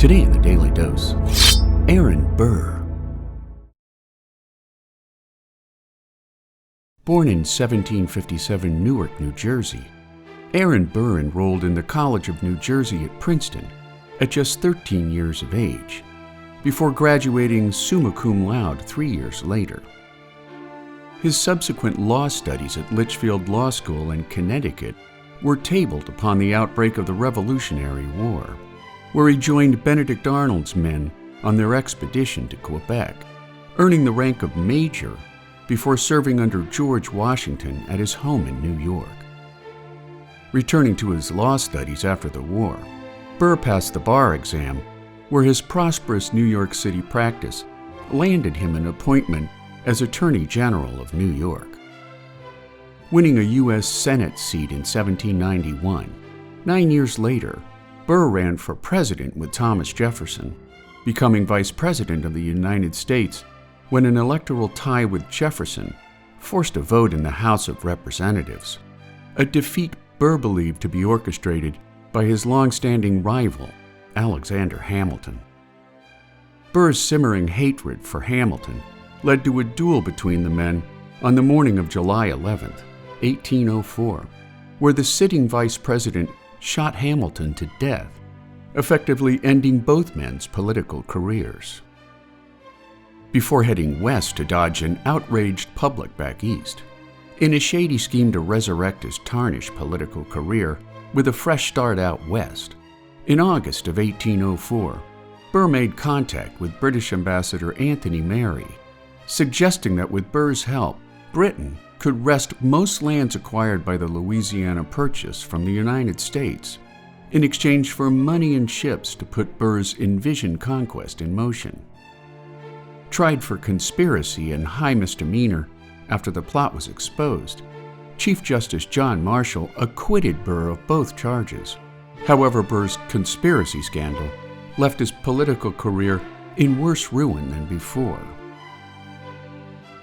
Today in the Daily Dose, Aaron Burr. Born in 1757 Newark, New Jersey, Aaron Burr enrolled in the College of New Jersey at Princeton at just 13 years of age, before graduating summa cum laude 3 years later. His subsequent law studies at Litchfield Law School in Connecticut were tabled upon the outbreak of the Revolutionary War, where he joined Benedict Arnold's men on their expedition to Quebec, earning the rank of major before serving under George Washington at his home in New York. Returning to his law studies after the war, Burr passed the bar exam, where his prosperous New York City practice landed him an appointment as Attorney General of New York. Winning a U.S. Senate seat in 1791, 9 years later, Burr ran for president with Thomas Jefferson, becoming Vice President of the United States when an electoral tie with Jefferson forced a vote in the House of Representatives, a defeat Burr believed to be orchestrated by his long-standing rival, Alexander Hamilton. Burr's simmering hatred for Hamilton led to a duel between the men on the morning of July 11, 1804, where the sitting vice president shot Hamilton to death, effectively ending both men's political careers. Before heading west to dodge an outraged public back east, in a shady scheme to resurrect his tarnished political career with a fresh start out west, in August of 1804, Burr made contact with British Ambassador Anthony Merry, suggesting that with Burr's help, Britain could wrest most lands acquired by the Louisiana Purchase from the United States in exchange for money and ships to put Burr's envisioned conquest in motion. Tried for conspiracy and high misdemeanor after the plot was exposed, Chief Justice John Marshall acquitted Burr of both charges. However, Burr's conspiracy scandal left his political career in worse ruin than before.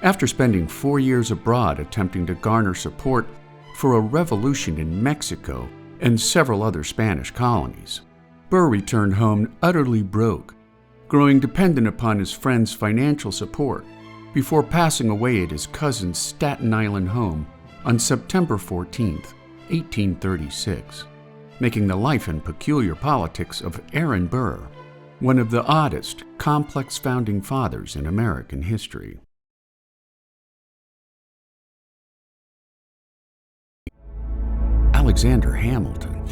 After spending 4 years abroad attempting to garner support for a revolution in Mexico and several other Spanish colonies, Burr returned home utterly broke, growing dependent upon his friends' financial support before passing away at his cousin's Staten Island home on September 14, 1836, making the life and peculiar politics of Aaron Burr one of the oddest, complex founding fathers in American history. Alexander Hamilton.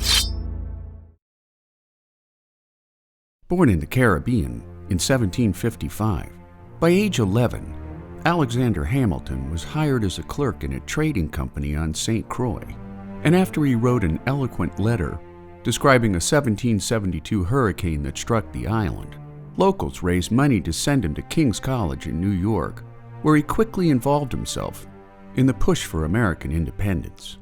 Born in the Caribbean in 1755, by age 11, Alexander Hamilton was hired as a clerk in a trading company on St. Croix, and after he wrote an eloquent letter describing a 1772 hurricane that struck the island, locals raised money to send him to King's College in New York, where he quickly involved himself in the push for American independence.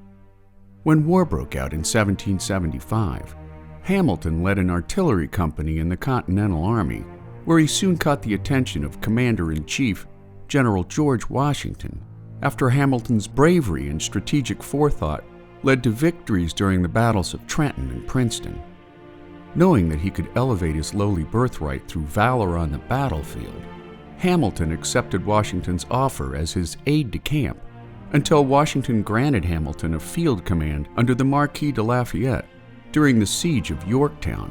When war broke out in 1775, Hamilton led an artillery company in the Continental Army, where he soon caught the attention of Commander-in-Chief General George Washington, after Hamilton's bravery and strategic forethought led to victories during the battles of Trenton and Princeton. Knowing that he could elevate his lowly birthright through valor on the battlefield, Hamilton accepted Washington's offer as his aide-de-camp until Washington granted Hamilton a field command under the Marquis de Lafayette during the siege of Yorktown,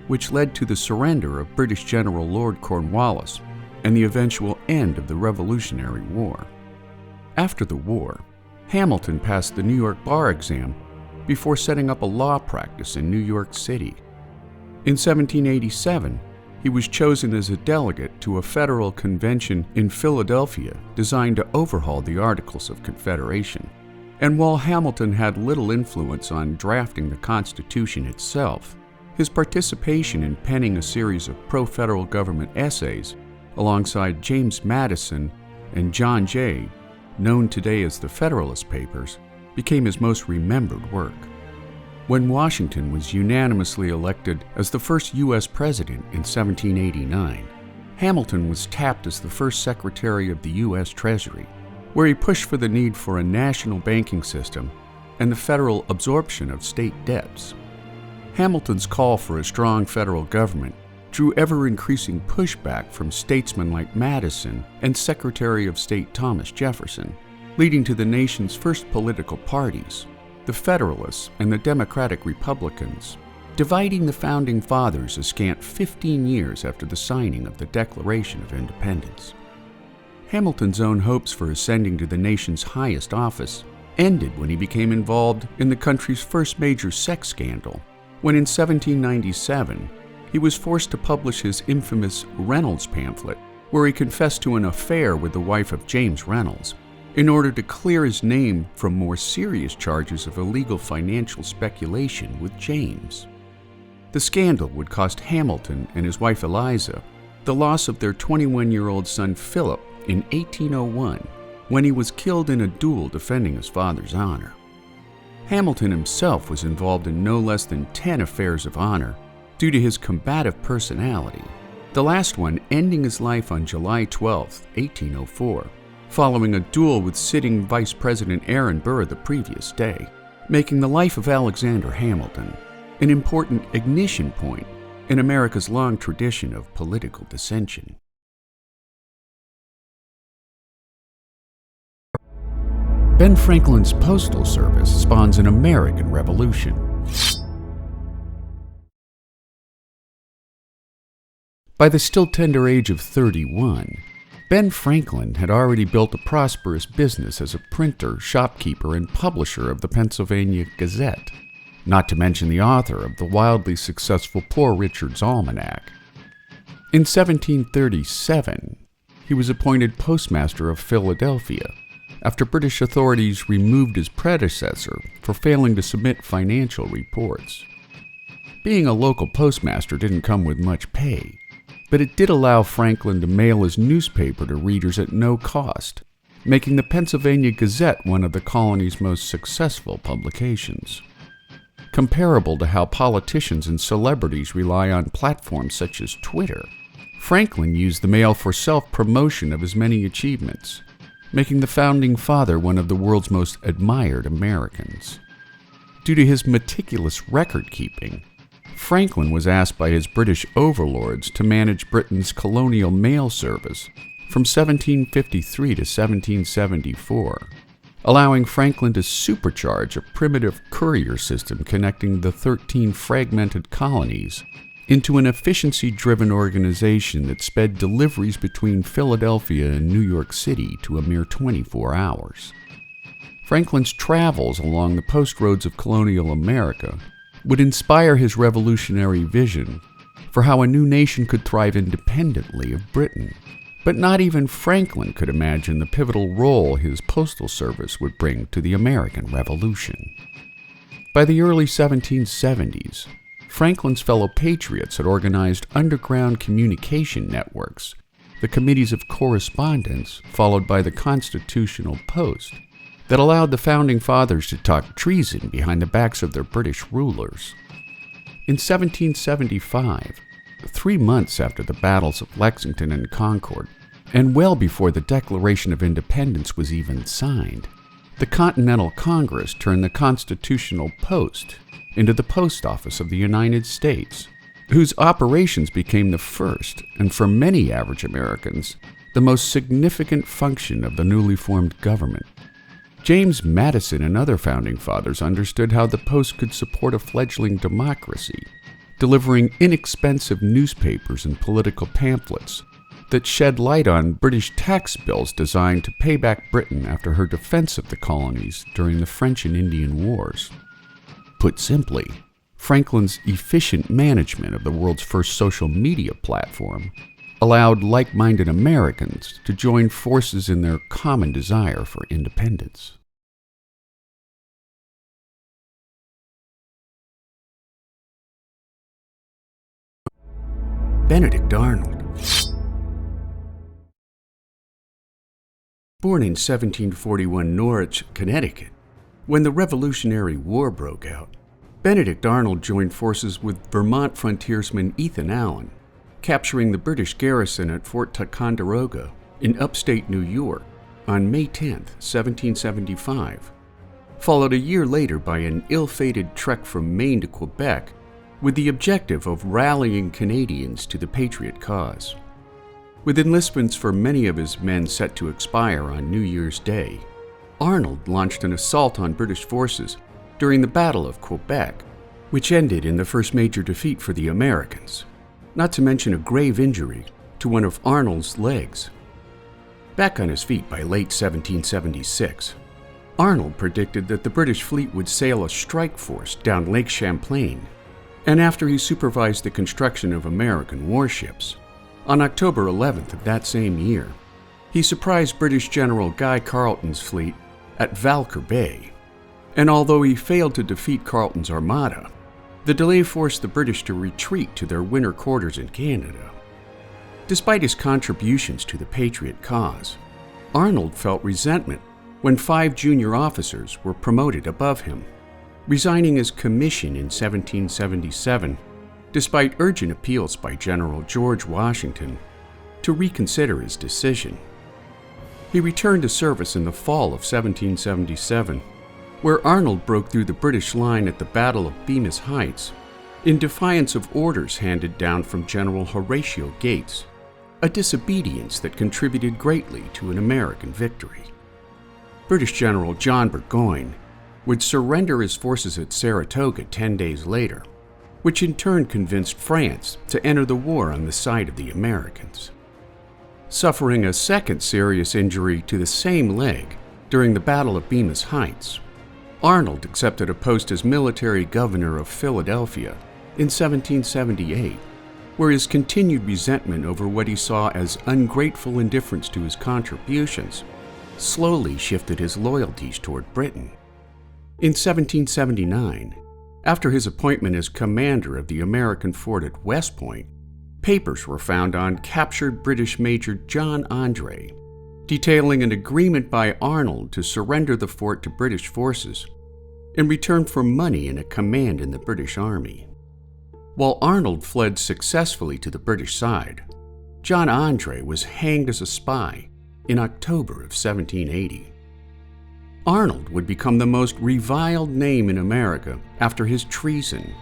which led to the surrender of British General Lord Cornwallis and the eventual end of the Revolutionary War. After the war, Hamilton passed the New York bar exam before setting up a law practice in New York City. In 1787, he was chosen as a delegate to a federal convention in Philadelphia designed to overhaul the Articles of Confederation. And while Hamilton had little influence on drafting the Constitution itself, his participation in penning a series of pro-federal government essays alongside James Madison and John Jay, known today as the Federalist Papers, became his most remembered work. When Washington was unanimously elected as the first U.S. president in 1789, Hamilton was tapped as the first Secretary of the U.S. Treasury, where he pushed for the need for a national banking system and the federal absorption of state debts. Hamilton's call for a strong federal government drew ever-increasing pushback from statesmen like Madison and Secretary of State Thomas Jefferson, leading to the nation's first political parties, the Federalists and the Democratic Republicans, dividing the Founding Fathers a scant 15 years after the signing of the Declaration of Independence. Hamilton's own hopes for ascending to the nation's highest office ended when he became involved in the country's first major sex scandal, when in 1797 he was forced to publish his infamous Reynolds pamphlet, where he confessed to an affair with the wife of James Reynolds, in order to clear his name from more serious charges of illegal financial speculation with James. The scandal would cost Hamilton and his wife Eliza the loss of their 21-year-old son Philip in 1801, when he was killed in a duel defending his father's honor. Hamilton himself was involved in no less than 10 affairs of honor due to his combative personality, the last one ending his life on July 12, 1804, following a duel with sitting Vice President Aaron Burr the previous day, making the life of Alexander Hamilton an important ignition point in America's long tradition of political dissension. Ben Franklin's Postal Service spawns an American Revolution. By the still tender age of 31, Ben Franklin had already built a prosperous business as a printer, shopkeeper, and publisher of the Pennsylvania Gazette, not to mention the author of the wildly successful Poor Richard's Almanac. In 1737, he was appointed postmaster of Philadelphia, after British authorities removed his predecessor for failing to submit financial reports. Being a local postmaster didn't come with much pay, but it did allow Franklin to mail his newspaper to readers at no cost, making the Pennsylvania Gazette one of the colony's most successful publications. Comparable to how politicians and celebrities rely on platforms such as Twitter, Franklin used the mail for self-promotion of his many achievements, making the Founding Father one of the world's most admired Americans. Due to his meticulous record-keeping, Franklin was asked by his British overlords to manage Britain's colonial mail service from 1753 to 1774, allowing Franklin to supercharge a primitive courier system connecting the 13 fragmented colonies into an efficiency-driven organization that sped deliveries between Philadelphia and New York City to a mere 24 hours. Franklin's travels along the post roads of colonial America would inspire his revolutionary vision for how a new nation could thrive independently of Britain. But not even Franklin could imagine the pivotal role his postal service would bring to the American Revolution. By the early 1770s, Franklin's fellow patriots had organized underground communication networks, the Committees of Correspondence, followed by the Constitutional Post, that allowed the Founding Fathers to talk treason behind the backs of their British rulers. In 1775, 3 months after the battles of Lexington and Concord, and well before the Declaration of Independence was even signed, the Continental Congress turned the Constitutional Post into the Post Office of the United States, whose operations became the first, and for many average Americans, the most significant function of the newly formed government. James Madison and other Founding Fathers understood how the Post could support a fledgling democracy, delivering inexpensive newspapers and political pamphlets that shed light on British tax bills designed to pay back Britain after her defense of the colonies during the French and Indian Wars. Put simply, Franklin's efficient management of the world's first social media platform allowed like-minded Americans to join forces in their common desire for independence. Benedict Arnold. Born in 1741 Norwich, Connecticut, when the Revolutionary War broke out, Benedict Arnold joined forces with Vermont frontiersman Ethan Allen, capturing the British garrison at Fort Ticonderoga in upstate New York on May 10, 1775, followed a year later by an ill-fated trek from Maine to Quebec with the objective of rallying Canadians to the Patriot cause. With enlistments for many of his men set to expire on New Year's Day, Arnold launched an assault on British forces during the Battle of Quebec, which ended in the first major defeat for the Americans, not to mention a grave injury to one of Arnold's legs. Back on his feet by late 1776, Arnold predicted that the British fleet would sail a strike force down Lake Champlain, and after he supervised the construction of American warships, on October 11th of that same year, he surprised British General Guy Carleton's fleet at Valker Bay, and although he failed to defeat Carleton's armada, the delay forced the British to retreat to their winter quarters in Canada. Despite his contributions to the Patriot cause, Arnold felt resentment when 5 junior officers were promoted above him, resigning his commission in 1777, despite urgent appeals by General George Washington to reconsider his decision. He returned to service in the fall of 1777, where Arnold broke through the British line at the Battle of Bemis Heights in defiance of orders handed down from General Horatio Gates, a disobedience that contributed greatly to an American victory. British General John Burgoyne would surrender his forces at Saratoga 10 days later, which in turn convinced France to enter the war on the side of the Americans. Suffering a second serious injury to the same leg during the Battle of Bemis Heights, Arnold accepted a post as military governor of Philadelphia in 1778, where his continued resentment over what he saw as ungrateful indifference to his contributions slowly shifted his loyalties toward Britain. In 1779, after his appointment as commander of the American fort at West Point, papers were found on captured British Major John Andre, detailing an agreement by Arnold to surrender the fort to British forces in return for money and a command in the British Army. While Arnold fled successfully to the British side, John Andre was hanged as a spy in October of 1780. Arnold would become the most reviled name in America after his treason,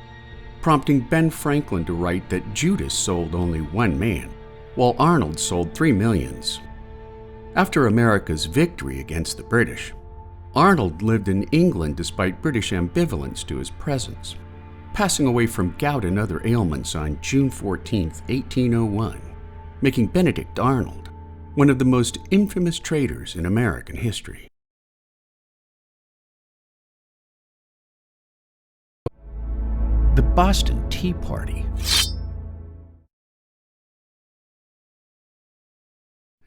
prompting Ben Franklin to write that Judas sold only one man, while Arnold sold 3 millions. After America's victory against the British, Arnold lived in England despite British ambivalence to his presence, passing away from gout and other ailments on June 14, 1801, making Benedict Arnold one of the most infamous traitors in American history. The Boston Tea Party.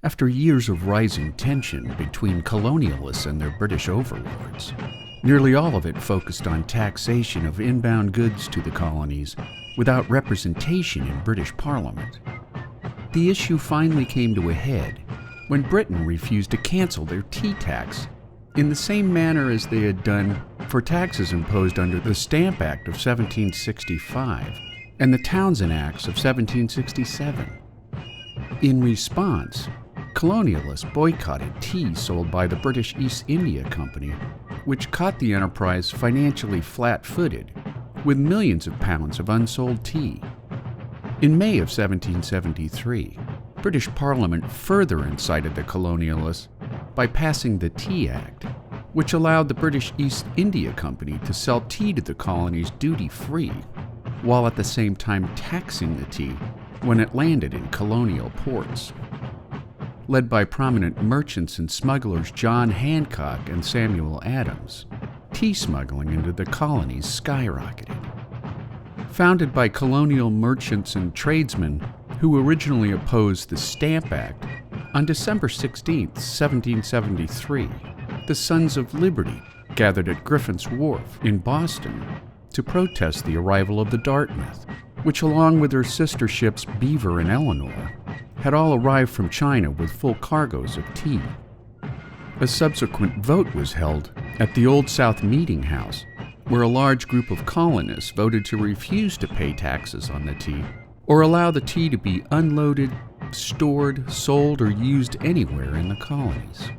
After years of rising tension between colonialists and their British overlords, nearly all of it focused on taxation of inbound goods to the colonies without representation in British Parliament. The issue finally came to a head when Britain refused to cancel their tea tax in the same manner as they had done for taxes imposed under the Stamp Act of 1765 and the Townshend Acts of 1767. In response, colonialists boycotted tea sold by the British East India Company, which caught the enterprise financially flat-footed, with millions of pounds of unsold tea. In May of 1773, British Parliament further incited the colonialists by passing the Tea Act, which allowed the British East India Company to sell tea to the colonies duty-free, while at the same time taxing the tea when it landed in colonial ports. Led by prominent merchants and smugglers John Hancock and Samuel Adams, tea smuggling into the colonies skyrocketed. Founded by colonial merchants and tradesmen who originally opposed the Stamp Act, on December 16, 1773, the Sons of Liberty gathered at Griffin's Wharf in Boston to protest the arrival of the Dartmouth, which along with her sister ships Beaver and Eleanor, had all arrived from China with full cargoes of tea. A subsequent vote was held at the Old South Meeting House, where a large group of colonists voted to refuse to pay taxes on the tea or allow the tea to be unloaded, stored, sold, or used anywhere in the colonies.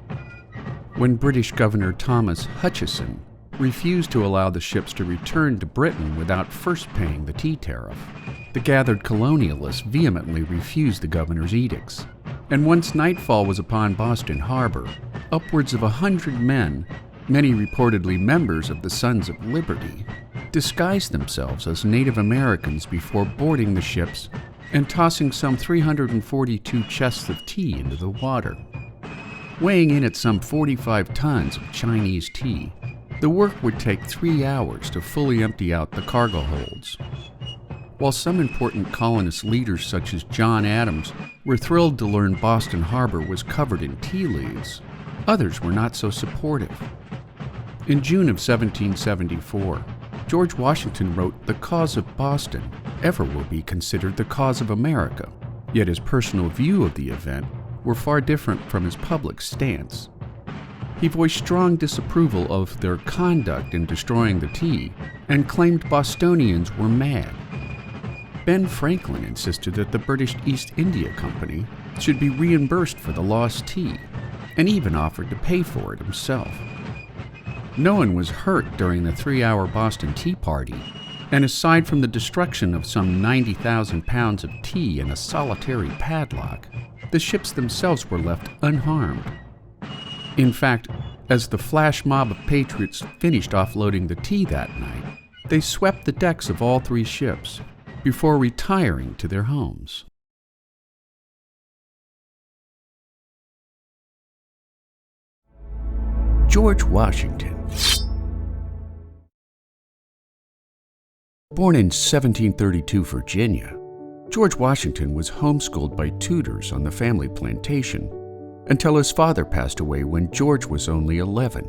When British Governor Thomas Hutchison refused to allow the ships to return to Britain without first paying the tea tariff. The gathered colonialists vehemently refused the governor's edicts, and once nightfall was upon Boston Harbor, upwards of 100 men, many reportedly members of the Sons of Liberty, disguised themselves as Native Americans before boarding the ships and tossing some 342 chests of tea into the water. Weighing in at some 45 tons of Chinese tea, the work would take 3 hours to fully empty out the cargo holds. While some important colonist leaders such as John Adams were thrilled to learn Boston Harbor was covered in tea leaves, others were not so supportive. In June of 1774, George Washington wrote, "The cause of Boston ever will be considered the cause of America," yet his personal view of the event were far different from his public stance. He voiced strong disapproval of their conduct in destroying the tea and claimed Bostonians were mad. Ben Franklin insisted that the British East India Company should be reimbursed for the lost tea, and even offered to pay for it himself. No one was hurt during the 3-hour Boston Tea Party, and aside from the destruction of some 90,000 pounds of tea and a solitary padlock, the ships themselves were left unharmed. In fact, as the flash mob of patriots finished offloading the tea that night, they swept the decks of all 3 ships before retiring to their homes. George Washington. Born in 1732 Virginia, George Washington was homeschooled by tutors on the family plantation until his father passed away when George was only 11.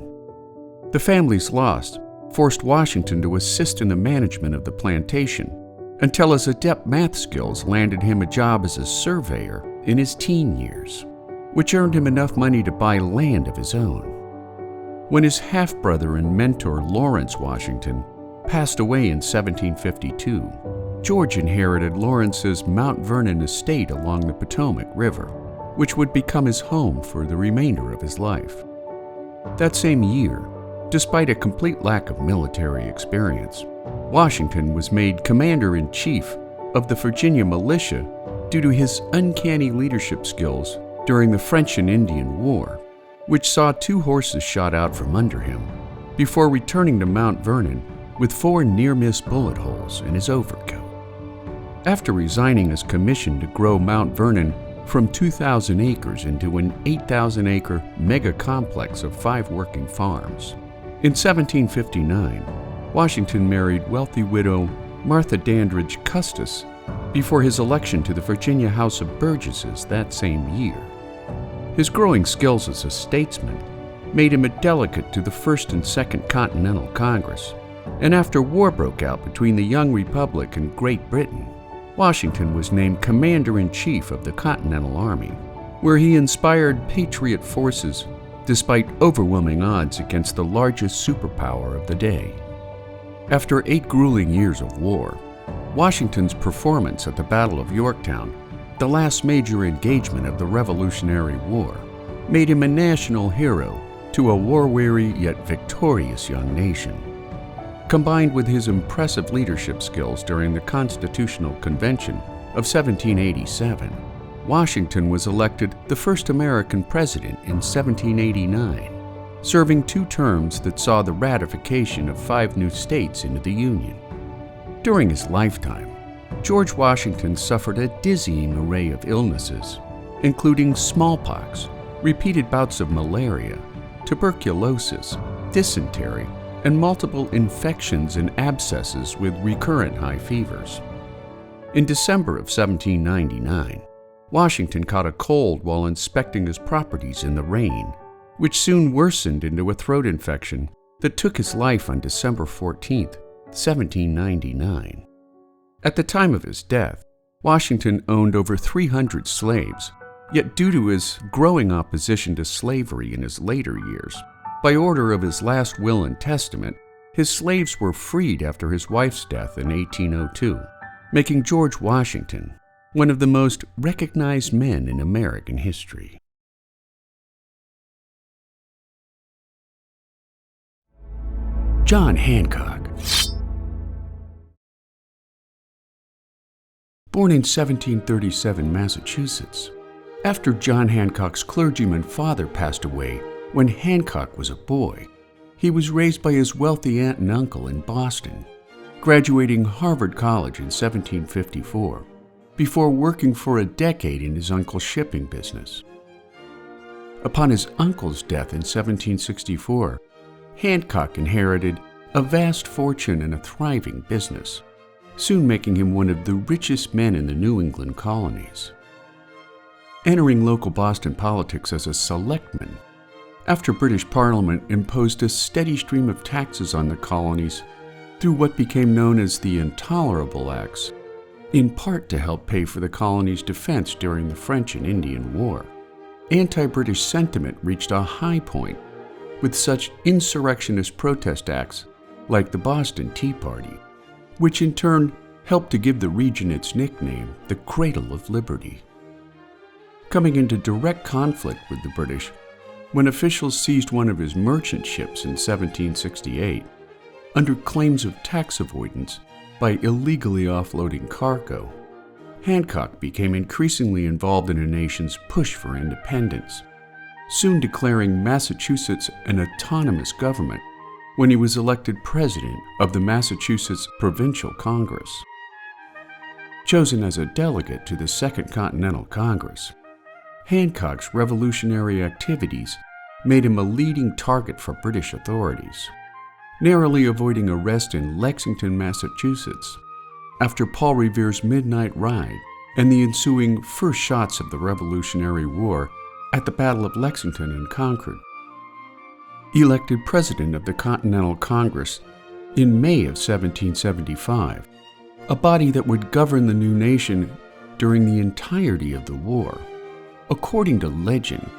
The family's loss forced Washington to assist in the management of the plantation until his adept math skills landed him a job as a surveyor in his teen years, which earned him enough money to buy land of his own. When his half-brother and mentor Lawrence Washington passed away in 1752, George inherited Lawrence's Mount Vernon estate along the Potomac River, which would become his home for the remainder of his life. That same year, despite a complete lack of military experience, Washington was made Commander-in-Chief of the Virginia Militia due to his uncanny leadership skills during the French and Indian War, which saw 2 horses shot out from under him before returning to Mount Vernon with 4 near-miss bullet holes in his overcoat. After resigning his commission to grow Mount Vernon from 2,000 acres into an 8,000-acre mega-complex of 5 working farms, in 1759, Washington married wealthy widow Martha Dandridge Custis before his election to the Virginia House of Burgesses that same year. His growing skills as a statesman made him a delegate to the First and Second Continental Congress, and after war broke out between the young Republic and Great Britain, Washington was named Commander-in-Chief of the Continental Army, where he inspired patriot forces despite overwhelming odds against the largest superpower of the day. After 8 grueling years of war, Washington's performance at the Battle of Yorktown, the last major engagement of the Revolutionary War, made him a national hero to a war-weary yet victorious young nation. Combined with his impressive leadership skills during the Constitutional Convention of 1787, Washington was elected the first American president in 1789, serving 2 terms that saw the ratification of 5 new states into the Union. During his lifetime, George Washington suffered a dizzying array of illnesses, including smallpox, repeated bouts of malaria, tuberculosis, dysentery, and multiple infections and abscesses with recurrent high fevers. In December of 1799, Washington caught a cold while inspecting his properties in the rain, which soon worsened into a throat infection that took his life on December 14, 1799. At the time of his death, Washington owned over 300 slaves, yet due to his growing opposition to slavery in his later years, by order of his last will and testament, his slaves were freed after his wife's death in 1802, making George Washington one of the most recognized men in American history. John Hancock. Born in 1737, Massachusetts, after John Hancock's clergyman father passed away when Hancock was a boy, he was raised by his wealthy aunt and uncle in Boston, graduating Harvard College in 1754, before working for a decade in his uncle's shipping business. Upon his uncle's death in 1764, Hancock inherited a vast fortune and a thriving business, soon making him one of the richest men in the New England colonies. Entering local Boston politics as a selectman, after British Parliament imposed a steady stream of taxes on the colonies through what became known as the Intolerable Acts, in part to help pay for the colony's defense during the French and Indian War. Anti-British sentiment reached a high point with such insurrectionist protest acts like the Boston Tea Party, which in turn helped to give the region its nickname, the Cradle of Liberty. Coming into direct conflict with the British, when officials seized one of his merchant ships in 1768, under claims of tax avoidance by illegally offloading cargo, Hancock became increasingly involved in a nation's push for independence, soon declaring Massachusetts an autonomous government when he was elected president of the Massachusetts Provincial Congress. Chosen as a delegate to the Second Continental Congress, Hancock's revolutionary activities made him a leading target for British authorities, narrowly avoiding arrest in Lexington, Massachusetts, after Paul Revere's midnight ride and the ensuing first shots of the Revolutionary War at the Battle of Lexington and Concord. Elected president of the Continental Congress in May of 1775, a body that would govern the new nation during the entirety of the war. According to legend,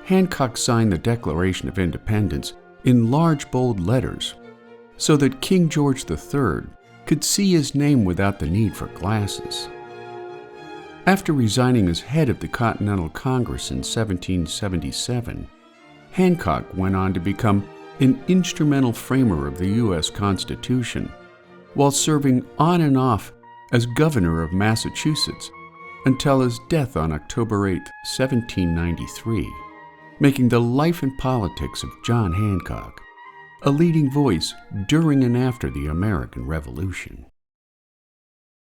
Hancock signed the Declaration of Independence in large bold letters so that King George III could see his name without the need for glasses. After resigning as head of the Continental Congress in 1777, Hancock went on to become an instrumental framer of the U.S. Constitution, while serving on and off as governor of Massachusetts until his death on October 8, 1793, making the life and politics of John Hancock a leading voice during and after the American Revolution.